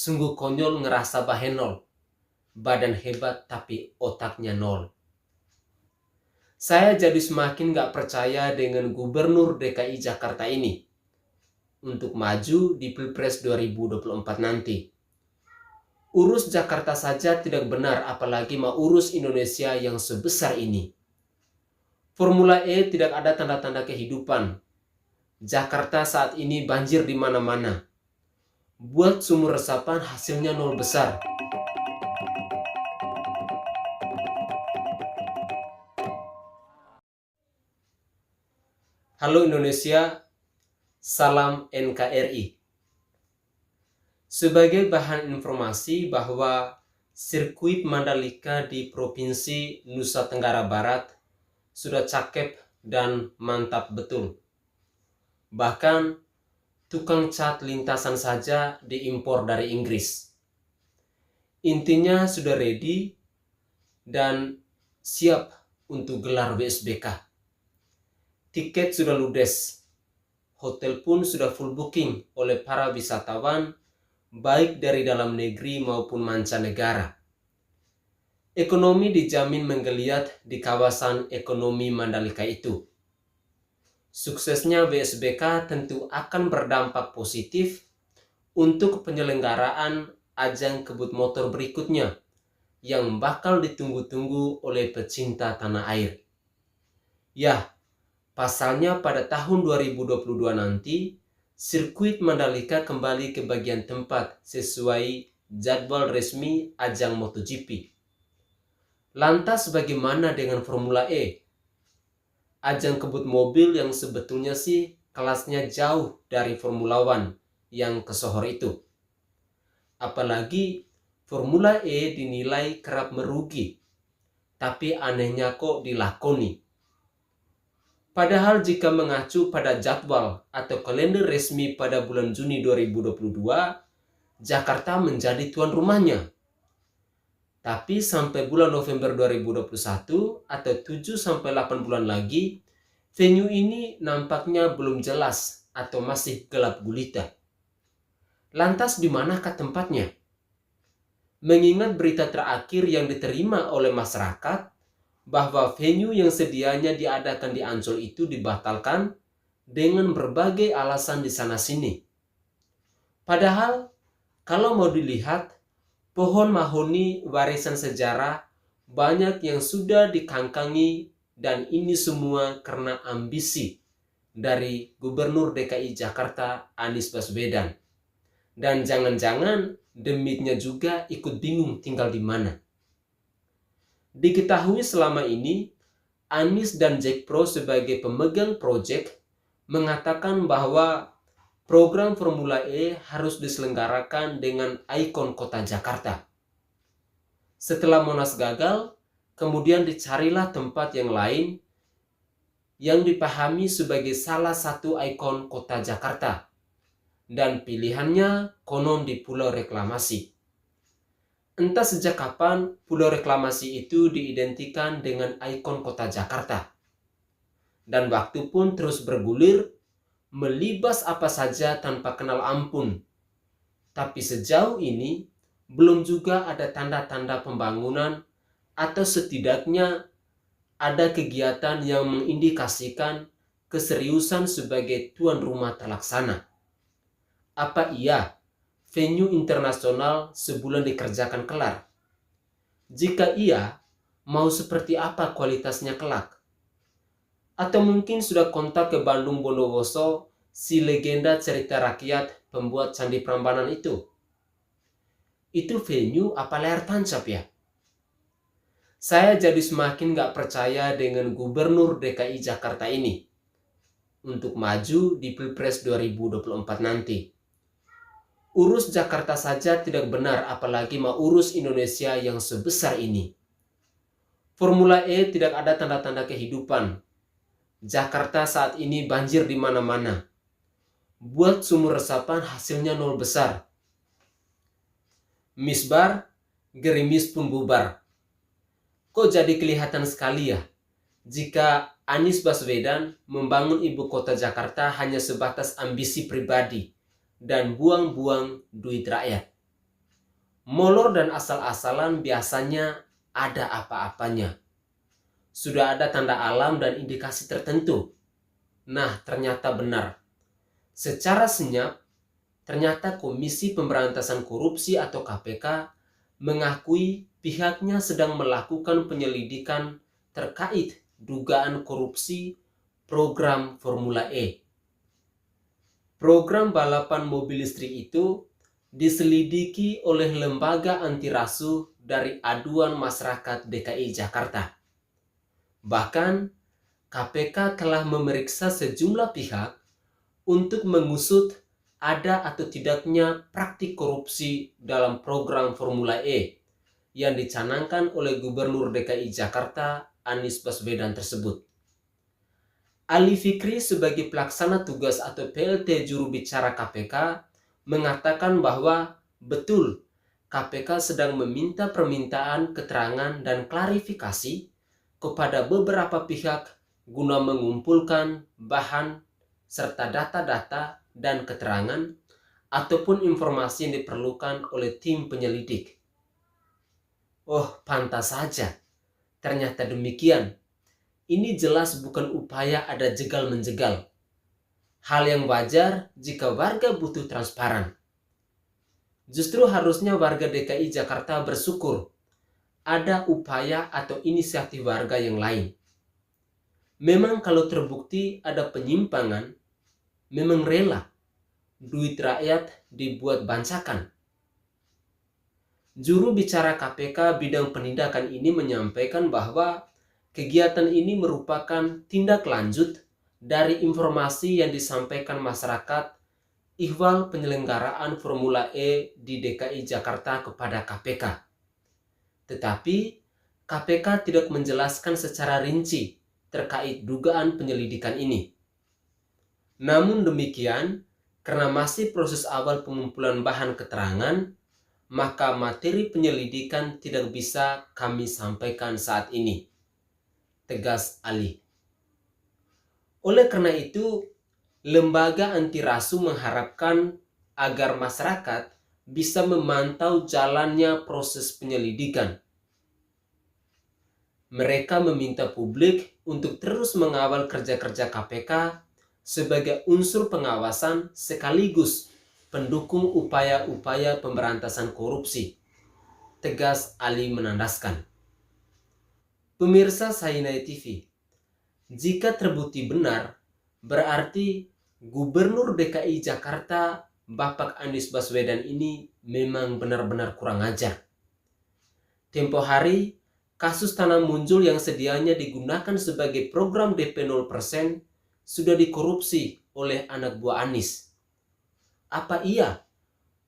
Sungguh konyol ngerasa bahenol, badan hebat tapi otaknya nol. Saya jadi semakin gak percaya dengan Gubernur DKI Jakarta ini untuk maju di Pilpres 2024 nanti. Urus Jakarta saja tidak benar, apalagi mau urus Indonesia yang sebesar ini. Formula E tidak ada tanda-tanda kehidupan. Jakarta saat ini banjir di mana-mana. Buat sumur resapan hasilnya nol besar. Halo Indonesia, salam NKRI. Sebagai bahan informasi bahwa sirkuit Mandalika di Provinsi Nusa Tenggara Barat sudah cakep dan mantap betul. Bahkan tukang cat lintasan saja diimpor dari Inggris. Intinya sudah ready dan siap untuk gelar WSBK. Tiket sudah ludes. Hotel pun sudah full booking oleh para wisatawan baik dari dalam negeri maupun mancanegara. Ekonomi dijamin menggeliat di kawasan ekonomi Mandalika itu. Suksesnya WSBK tentu akan berdampak positif untuk penyelenggaraan ajang kebut motor berikutnya yang bakal ditunggu-tunggu oleh pecinta tanah air. Ya, pasalnya pada tahun 2022 nanti, sirkuit Mandalika kembali ke bagian tempat sesuai jadwal resmi ajang MotoGP. Lantas bagaimana dengan Formula E? Ajang kebut mobil yang sebetulnya sih kelasnya jauh dari Formula One yang kesohor itu. Apalagi Formula E dinilai kerap merugi, tapi anehnya kok dilakoni. Padahal jika mengacu pada jadwal atau kalender resmi pada bulan Juni 2022, Jakarta menjadi tuan rumahnya. Tapi sampai bulan November 2021 atau 7-8 bulan lagi, venue ini nampaknya belum jelas atau masih gelap gulita. Lantas di manakah tempatnya? Mengingat berita terakhir yang diterima oleh masyarakat bahwa venue yang sedianya diadakan di Ancol itu dibatalkan dengan berbagai alasan di sana-sini. Padahal kalau mau dilihat, pohon mahoni warisan sejarah banyak yang sudah dikangkangi dan ini semua karena ambisi dari Gubernur DKI Jakarta Anies Baswedan. Dan jangan-jangan demitnya juga ikut bingung tinggal di mana. Diketahui selama ini, Anies dan Jack Pro sebagai pemegang proyek mengatakan bahwa program Formula E harus diselenggarakan dengan ikon kota Jakarta. Setelah Monas gagal, kemudian dicarilah tempat yang lain yang dipahami sebagai salah satu ikon kota Jakarta. Dan pilihannya konon di Pulau Reklamasi. Entah sejak kapan Pulau Reklamasi itu diidentikan dengan ikon kota Jakarta. Dan waktu pun terus bergulir, melibas apa saja tanpa kenal ampun. Tapi sejauh ini belum juga ada tanda-tanda pembangunan atau setidaknya ada kegiatan yang mengindikasikan keseriusan sebagai tuan rumah terlaksana. Apa iya venue internasional sebulan dikerjakan kelar? Jika iya, mau seperti apa kualitasnya kelak? Atau mungkin sudah kontak ke Bandung Bondowoso, si legenda cerita rakyat pembuat Candi Prambanan itu? Itu venue apa layar tancap ya? Saya jadi semakin gak percaya dengan Gubernur DKI Jakarta ini untuk maju di Pilpres 2024 nanti. Urus Jakarta saja tidak benar, apalagi mau urus Indonesia yang sebesar ini. Formula E tidak ada tanda-tanda kehidupan. Jakarta saat ini banjir di mana-mana. Buat sumur resapan hasilnya nol besar. Misbar, gerimis pun bubar. Kok jadi kelihatan sekali ya jika Anies Baswedan membangun ibu kota Jakarta hanya sebatas ambisi pribadi dan buang-buang duit rakyat. Molor dan asal-asalan biasanya ada apa-apanya. Sudah ada tanda alam dan indikasi tertentu. Nah, ternyata benar. Secara senyap, ternyata Komisi Pemberantasan Korupsi atau KPK mengakui pihaknya sedang melakukan penyelidikan terkait dugaan korupsi program Formula E. Program balapan mobil listrik itu diselidiki oleh lembaga anti rasuah dari aduan masyarakat DKI Jakarta. Bahkan, KPK telah memeriksa sejumlah pihak untuk mengusut ada atau tidaknya praktik korupsi dalam program Formula E yang dicanangkan oleh Gubernur DKI Jakarta Anies Baswedan tersebut. Ali Fikri sebagai pelaksana tugas atau PLT juru bicara KPK mengatakan bahwa betul KPK sedang meminta permintaan keterangan dan klarifikasi kepada beberapa pihak guna mengumpulkan bahan serta data-data dan keterangan ataupun informasi yang diperlukan oleh tim penyelidik. Oh, pantas saja. Ternyata demikian. Ini jelas bukan upaya ada jegal-menjegal. Hal yang wajar jika warga butuh transparan. Justru harusnya warga DKI Jakarta bersyukur ada upaya atau inisiatif warga yang lain. Memang kalau terbukti ada penyimpangan, memang rela duit rakyat dibuat bancakan. Juru bicara KPK bidang penindakan ini menyampaikan bahwa kegiatan ini merupakan tindak lanjut dari informasi yang disampaikan masyarakat ihwal penyelenggaraan Formula E di DKI Jakarta kepada KPK. Tetapi KPK tidak menjelaskan secara rinci terkait dugaan penyelidikan ini. Namun demikian, karena masih proses awal pengumpulan bahan keterangan, maka materi penyelidikan tidak bisa kami sampaikan saat ini, tegas Ali. Oleh karena itu, lembaga anti rasuah mengharapkan agar masyarakat bisa memantau jalannya proses penyelidikan. Mereka meminta publik untuk terus mengawal kerja-kerja KPK sebagai unsur pengawasan sekaligus pendukung upaya-upaya pemberantasan korupsi, tegas Ali menandaskan. Pemirsa Sainai TV, jika terbukti benar, berarti Gubernur DKI Jakarta Bapak Anies Baswedan ini memang benar-benar kurang ajar. Tempo hari, kasus tanah muncul yang sedianya digunakan sebagai program DP 0% sudah dikorupsi oleh anak buah Anies. Apa iya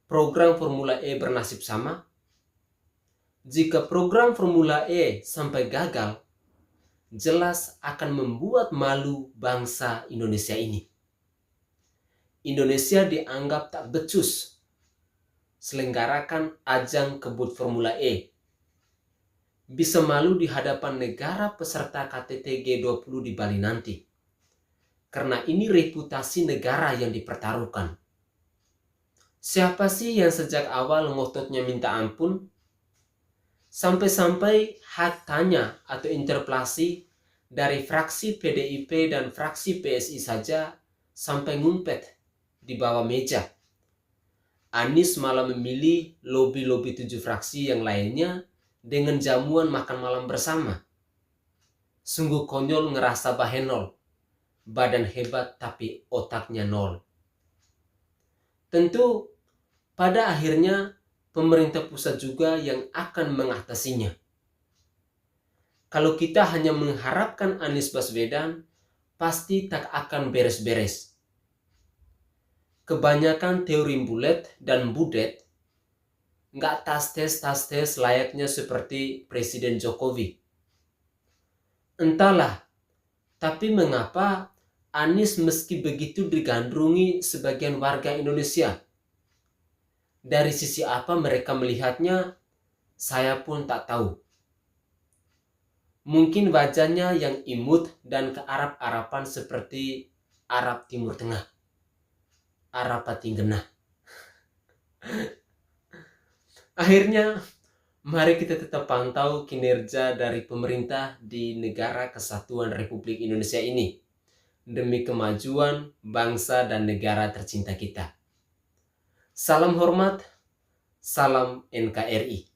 program Formula E bernasib sama? Jika program Formula E sampai gagal, jelas akan membuat malu bangsa Indonesia ini. Indonesia dianggap tak becus selenggarakan ajang kebut Formula E. Bisa malu di hadapan negara peserta KTT G20 di Bali nanti. Karena ini reputasi negara yang dipertaruhkan. Siapa sih yang sejak awal ngototnya minta ampun? Sampai-sampai hak tanya atau interpelasi dari fraksi PDIP dan fraksi PSI saja sampai ngumpet di bawah meja. Anies malah memilih lobi-lobi 7 fraksi yang lainnya dengan jamuan makan malam bersama. Sungguh konyol ngerasa bahenol. Badan hebat tapi otaknya nol. Tentu pada akhirnya pemerintah pusat juga yang akan mengatasinya. Kalau kita hanya mengharapkan Anies Baswedan, pasti tak akan beres-beres. Kebanyakan teori bulet dan budet nggak tas-tes layaknya seperti Presiden Jokowi. Entahlah, tapi mengapa Anies meski begitu digandrungi sebagian warga Indonesia? Dari sisi apa mereka melihatnya, saya pun tak tahu. Mungkin wajahnya yang imut dan kearap-arapan seperti Arab Timur Tengah. Arab Patinggenah. Akhirnya, mari kita tetap pantau kinerja dari pemerintah di negara Kesatuan Republik Indonesia ini demi kemajuan bangsa dan negara tercinta kita. Salam hormat, salam NKRI.